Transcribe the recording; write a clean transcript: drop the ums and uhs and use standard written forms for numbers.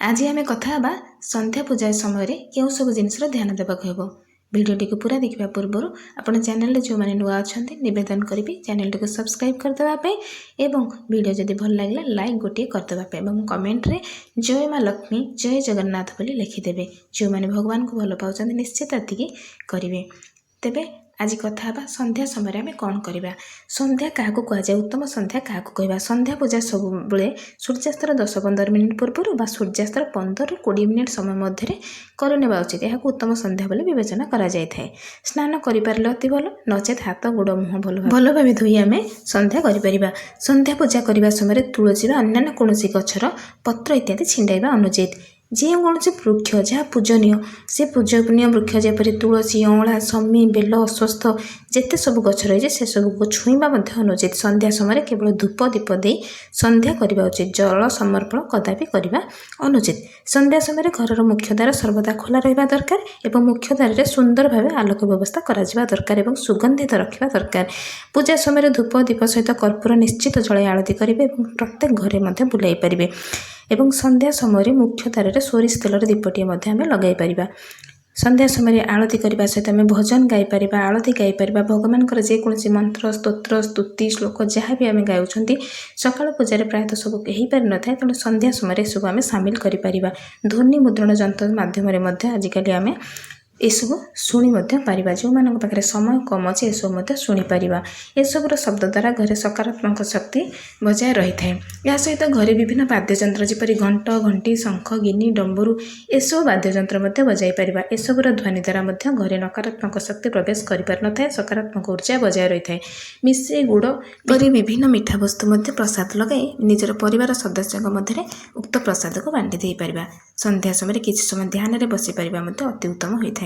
आज आम कथा हाँ संध्या पूजा समय क्यों सब जिनसर ध्यान देवाक हेब। भिडियोटी को पूरा देखा पूर्व आपण चैनल जो मैंने नुआ अच्छा नवेदन करी चैनल को सब्सक्राइब करदेवाई एवं वीडियो जदि भल लगे लाइक गोटे करदेवाई और कमेंट रे जय माँ लक्ष्मी जय जगन्नाथ बोली लिखिदेवे। जो मैंने भगवान को भल पाँच निश्चित एतिकी करेंगे। तेबे आज कथा हाँ संध्या समय आम कौन करवा। संध्या क्या कहुए उत्तम संध्या क्या कहवा। संध्या पूजा सब बेले सूर्यास्तर 10-15 मिनिट पूर्व सूर्यास्तर 15-20 मिनिट समय मध्य करने उचित। यह उत्तम संध्या बोले विवेचना करा जाय थाए। स्नान करें अति भल नचेत हाथ गोड़ मुह भल भाव धोई आम संध्या कर। संध्या पूजा करने समय तुलसी अन्य कौन गचर पत्र इत्यादि छिंडाइबा अनुचित। जे कौन वृक्ष जहाँ पूजनीय से पूजनीय वृक्ष जपरी तुलसी अँला शमी बेल अश्वस्थ जिते सब गच रही से सब को छुईवा अनुचित। संध्या समय केवल धूप दीप दे संध्या करने उचित। जल समर्पण कदापि करने अनुचित। संध्या समय घर मुख्य द्वार सर्वदा खोला रहा दरकार एवं मुख्य द्वार सुंदर भाव आलोक व्यवस्था करा दरकार एवं सुगंधित रखा दरकार। पूजा समय धूप दीप सहित कर्पूर निश्चित जल आरती करेंगे और प्रत्येक घरे बुलाई पारे एवं संध्या समय मुख्य द्वार सोरिष तेलर दीपटी आम लगे पार। संध्या समय आरती करने सहित आम भजन गाईपर आरती गाईपर भगवान जेकोसी मंत्र स्तोत्र स्तुति श्लोक जहाँ भी आम गाँव सकाल पूजा प्रायतः सब हो पारि न था। तेणु संध्या समय सब आम सामिल कर ध्वनि मुद्रण जंत्र मध्यम आजिकल आम एसबू शुणी पारिबा। जो मान पाखे समय कम अच्छे एसबू शुणिपर एसबूर शब्द द्वारा घरे सकारात्मक शक्ति बजाय रही है। या सहित घरे विभिन्न वाद्ययंत्र जपरी घंट घंटी शंख गिनी डंबरू एसबू वाद्ययंत्र बजाई पार। एसबूर ध्वनि द्वारा घरे नकारात्मक शक्ति प्रवेश कर न था सकारात्मक ऊर्जा बजाय रही है। मिसे गुड़ पर विभिन्न मिठा वस्तु प्रसाद लगाई निजर परिवार सदस्यों मध्य उक्त प्रसाद को बांटी दे पार। संध्या समय किसी समय ध्यान में बसी पार अति उत्तम होता है।